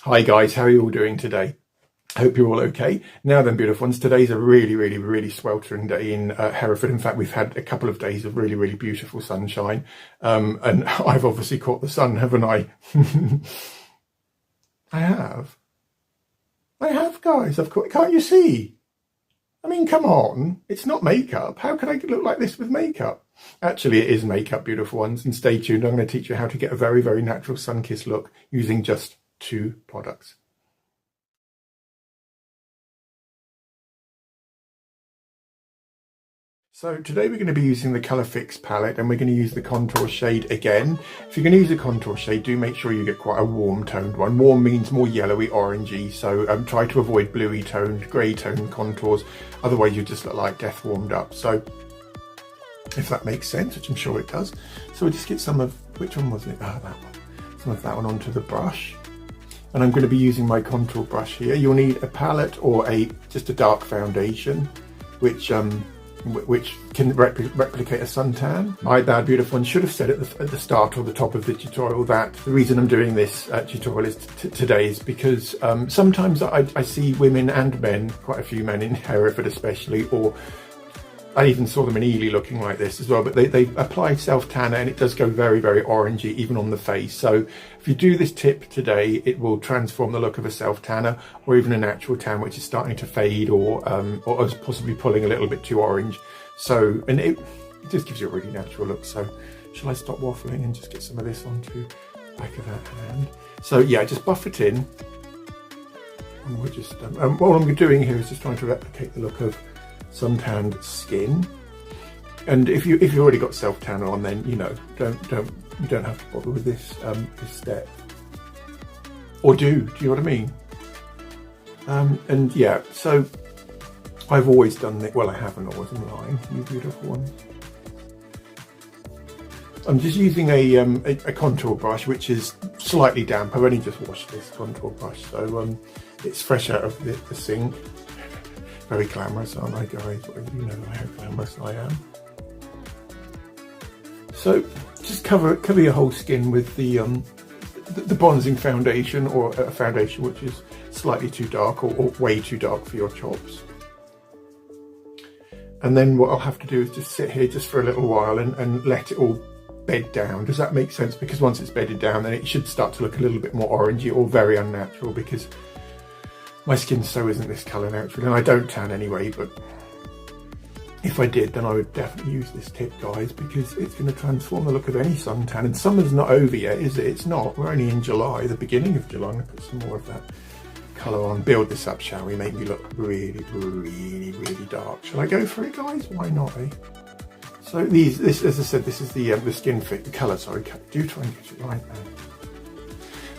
Hi guys, how are you all doing today? Hope you're all okay. Now then, beautiful ones, today's a really sweltering day in Hereford. In fact, we've had a couple of days of really beautiful sunshine. And I've obviously caught the sun, haven't I? I have. I have, guys. I've caught. Can't you see? I mean, come on. It's not makeup. How can I look like this with makeup? Actually, it is makeup, beautiful ones. And stay tuned. I'm going to teach you how to get a very natural sun-kissed look using just 2 products. So today we're going to be using the Colour Fix palette, and we're going to use the contour shade again. If you're going to use a contour shade, do make sure you get quite a warm toned one. Warm means more yellowy, orangey, so try to avoid bluey toned, grey toned contours, otherwise you just look like death warmed up. So if that makes sense, which I'm sure it does. So we'll just get some of, which one was it? That one. Some of that one onto the brush. And I'm going to be using my contour brush here. You'll need a palette or just a dark foundation, which can replicate a suntan. My bad, beautiful one. Should have said at the start or the top of the tutorial that the reason I'm doing this tutorial today is because sometimes I see women and men, quite a few men in Hereford especially, or I even saw them in Ely looking like this as well, but they apply self-tanner and it does go very orangey even on the face. So if you do this tip today, it will transform the look of a self-tanner or even a natural tan which is starting to fade or is possibly pulling a little bit too orange. So, and it just gives you a really natural look. So shall I stop waffling and just get some of this onto the back of that hand? So yeah, just buff it in. And we're just, what I'm doing here is just trying to replicate the look of suntanned skin, and if you already got self tanner on, then you know you don't have to bother with this step, or do you know what I mean? And yeah, so I've always done it. Well, I haven't always, in line, you beautiful ones. I'm just using a contour brush which is slightly damp. I've only just washed this contour brush, so it's fresh out of the sink. Very glamorous, aren't I, guys? You know how glamorous I am. So just cover your whole skin with the bronzing foundation, or a foundation which is slightly too dark or way too dark for your chops. And then what I'll have to do is just sit here just for a little while and let it all bed down. Does that make sense? Because once it's bedded down, then it should start to look a little bit more orangey or very unnatural, because my skin so isn't this colour naturally, and I don't tan anyway, but if I did, then I would definitely use this tip, guys, because it's going to transform the look of any suntan. And summer's not over yet, is it? It's not. We're only in July, the beginning of July. I'm going to put some more of that colour on. Build this up, shall we? Make me look really dark. Shall I go for it, guys? Why not, eh? So this, as I said, this is the skin fit, the colour, sorry. Do try and get it right now.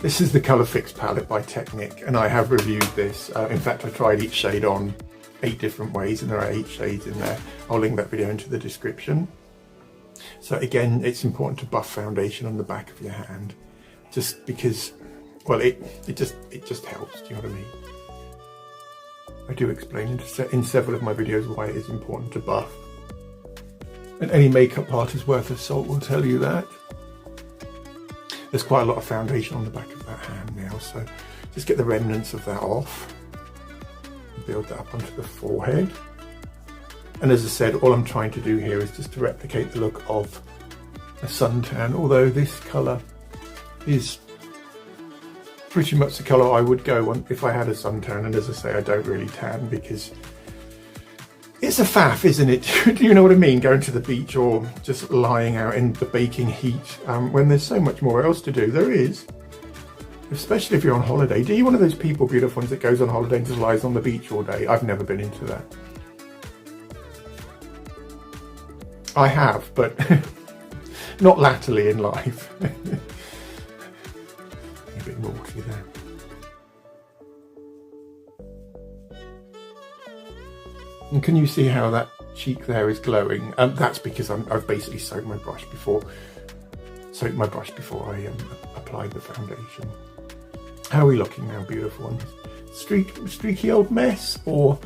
This is the Colour Fix palette by Technic, and I have reviewed this. In fact, I tried each shade on 8 different ways, and there are 8 shades in there. I'll link that video into the description. So again, it's important to buff foundation on the back of your hand, just because, well, it just helps. Do you know what I mean? I do explain in several of my videos why it is important to buff, and any makeup artist worth of salt will tell you that. There's quite a lot of foundation on the back of that hand now, so just get the remnants of that off and build that up onto the forehead. And as I said, all I'm trying to do here is just to replicate the look of a suntan, although this colour is pretty much the colour I would go on if I had a suntan. And as I say, I don't really tan because it's a faff, isn't it? Do you know what I mean? Going to the beach or just lying out in the baking heat when there's so much more else to do. There is, especially if you're on holiday. Do you one of those people, beautiful ones, that goes on holiday and just lies on the beach all day? I've never been into that. I have, but not latterly in life. A bit naughty there. And can you see how that cheek there is glowing? That's because I've basically soaked my brush before I applied the foundation. How are we looking now, beautiful ones? Streaky old mess, or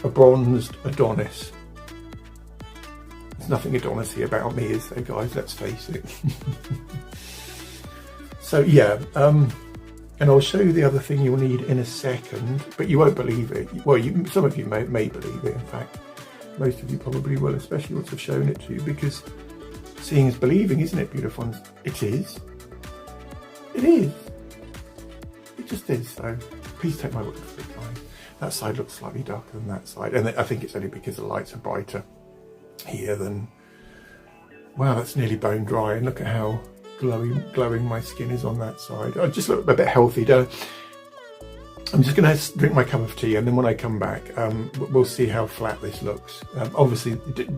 a bronzed Adonis? There's nothing Adonis-y about me, is there, guys? Let's face it. So yeah, And I'll show you the other thing you'll need in a second, but you won't believe it. Well, some of you may believe it, in fact. Most of you probably will, especially once I've shown it to you, because seeing is believing, isn't it, beautiful ones? It is. It is. It just is, so please take my word for it, guys. That side looks slightly darker than that side, and I think it's only because the lights are brighter here than... Wow, that's nearly bone dry, and look at how glowing my skin is on that side. I just look a bit healthy, don't I? I'm just going to drink my cup of tea, and then when I come back, we'll see how flat this looks. Obviously,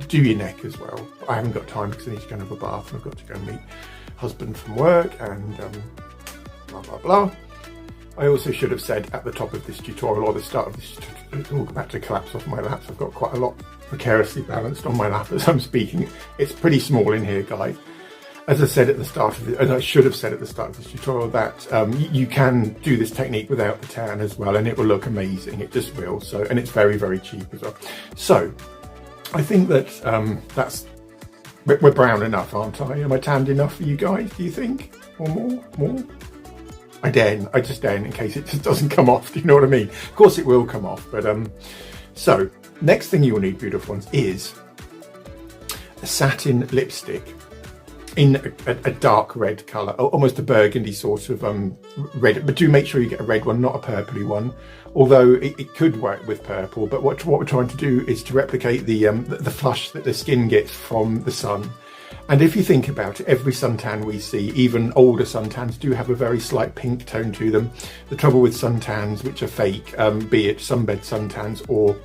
do your neck as well. I haven't got time because I need to go and have a bath, and I've got to go and meet husband from work, and blah, blah, blah. I also should have said at the top of this tutorial, or the start of this tutorial, it's all about to collapse off my lap. So I've got quite a lot precariously balanced on my lap as I'm speaking. It's pretty small in here, guys. As I said at the start of it, and I should have said at the start of this tutorial, that you can do this technique without the tan as well, and it will look amazing. It just will. So, and it's very, very cheap as well. So, I think that we're brown enough, aren't I? Am I tanned enough for you guys? Do you think, or more? More? I just dare in case it just doesn't come off. Do you know what I mean? Of course, it will come off. But so next thing you will need, beautiful ones, is a satin lipstick in a dark red colour, almost a burgundy sort of red, but do make sure you get a red one, not a purpley one, although it could work with purple. But what we're trying to do is to replicate the flush that the skin gets from the sun. And if you think about it, every suntan we see, even older suntans, do have a very slight pink tone to them. The trouble with suntans, which are fake, be it sunbed suntans or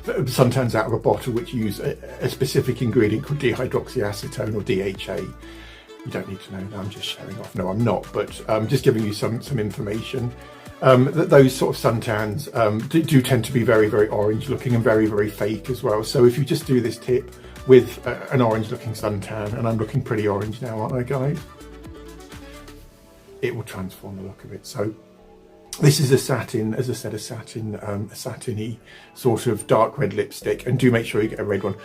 suntans out of a bottle, which use a specific ingredient called dihydroxyacetone or DHA. You don't need to know that, I'm just showing off. No, I'm not, but just giving you some information. Those sort of suntans do tend to be very, very orange looking and very, very fake as well. So if you just do this tip with an orange looking suntan, and I'm looking pretty orange now, aren't I, guys? It will transform the look of it. So this is a satin, as I said, a satiny sort of dark red lipstick, and do make sure you get a red one,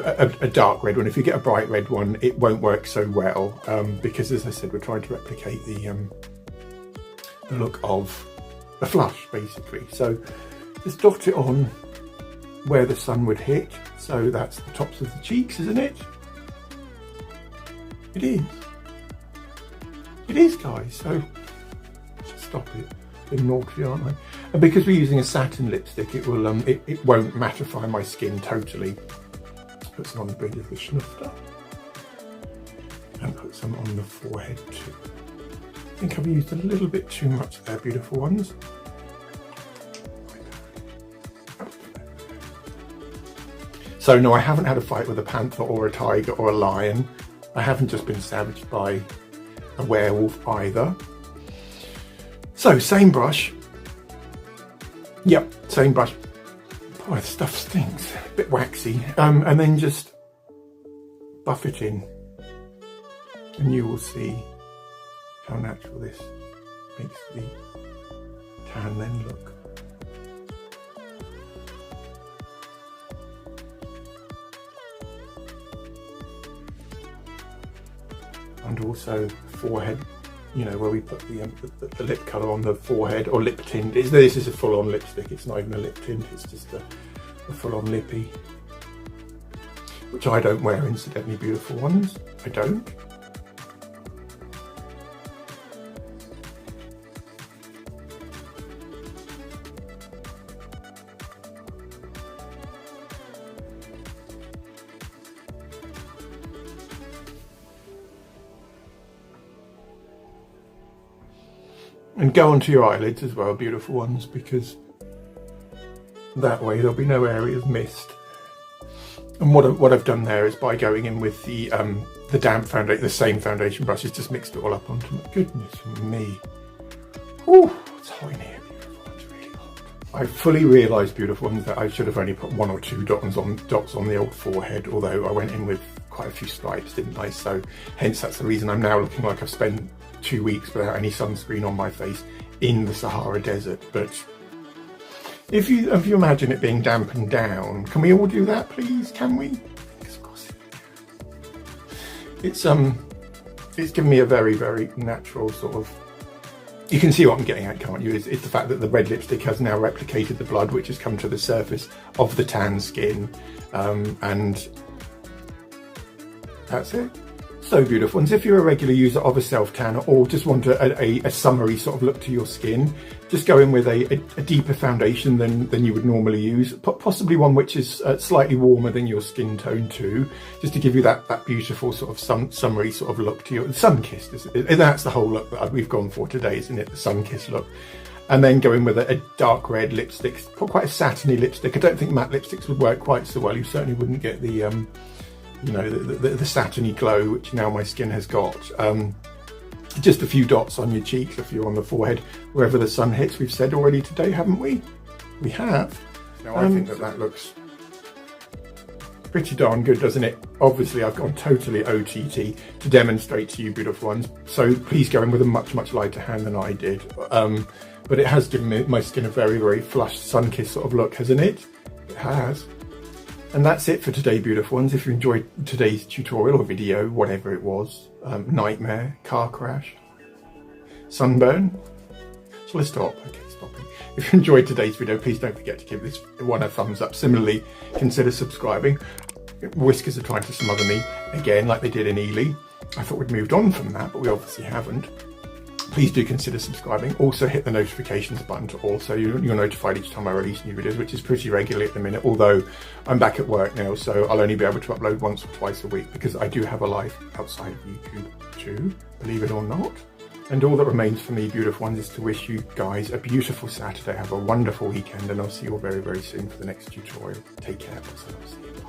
a dark red one. If you get a bright red one, it won't work so well, because, as I said, we're trying to replicate the look of a flush, basically. So just dot it on where the sun would hit. So that's the tops of the cheeks, isn't it? It is. It is, guys. So just stop it. Being naughty, aren't I? And because we're using a satin lipstick, it will it won't mattify my skin totally. Put some on the bridge of the schnufter, and put some on the forehead too. I think I've used a little bit too much there, beautiful ones. So no, I haven't had a fight with a panther or a tiger or a lion. I haven't just been savaged by a werewolf either. So, same brush. Yep, same brush. Boy, the stuff stinks. A bit waxy. And then just buff it in. And you will see how natural this makes the tan then look. And also forehead, you know, where we put the lip colour on the forehead, or lip tint. This is a full-on lipstick, it's not even a lip tint, it's just a full-on lippy, which I don't wear, incidentally, beautiful ones. I don't. And go onto your eyelids as well, beautiful ones, because that way there'll be no areas missed. And what I've done there is, by going in with the damp foundation, the same foundation brushes, just mixed it all up onto my goodness me. Ooh, it's hot in here, beautiful. It's really hot. I fully realised, beautiful ones, that I should have only put 1 or 2 dots on the old forehead, although I went in with quite a few stripes, didn't I? So hence that's the reason I'm now looking like I've spent 2 weeks without any sunscreen on my face in the Sahara Desert. But if you imagine it being dampened down, can we all do that, please? Can we? Because of course it's given me a very, very natural sort of You can see what I'm getting at, can't you? It's the fact that the red lipstick has now replicated the blood which has come to the surface of the tan skin, and that's it. So beautiful. And if you're a regular user of a self-tan or just want a summery sort of look to your skin, just go in with a deeper foundation than you would normally use, possibly one which is slightly warmer than your skin tone too, just to give you that beautiful sort of summery sort of look to your sun-kissed. And that's the whole look that we've gone for today, isn't it? The sun-kissed look. And then go in with a dark red lipstick, quite a satiny lipstick. I don't think matte lipsticks would work quite so well. You certainly wouldn't get the you know, the satiny glow which now my skin has got. Just a few dots on your cheeks, a few on the forehead, wherever the sun hits. We've said already today, haven't we? We have. Now I think that looks pretty darn good, doesn't it? Obviously I've gone totally OTT to demonstrate to you beautiful ones, so please go in with a much lighter hand than I did. But it has given my skin a very flushed, sun-kissed sort of look, hasn't it? It has. And that's it for today, beautiful ones. If you enjoyed today's tutorial or video, whatever it was, nightmare, car crash, sunburn, shall I stop? Okay, stopping. If you enjoyed today's video, please don't forget to give this one a thumbs up. Similarly, consider subscribing. Whiskers are trying to smother me again, like they did in Ely. I thought we'd moved on from that, but we obviously haven't. Please do consider subscribing. Also hit the notifications button to also you're notified each time I release new videos, which is pretty regularly at the minute, although I'm back at work now, so I'll only be able to upload once or twice a week because I do have a life outside of YouTube too, believe it or not. And all that remains for me, beautiful ones, is to wish you guys a beautiful Saturday. Have a wonderful weekend, and I'll see you all very soon for the next tutorial. Take care. See you.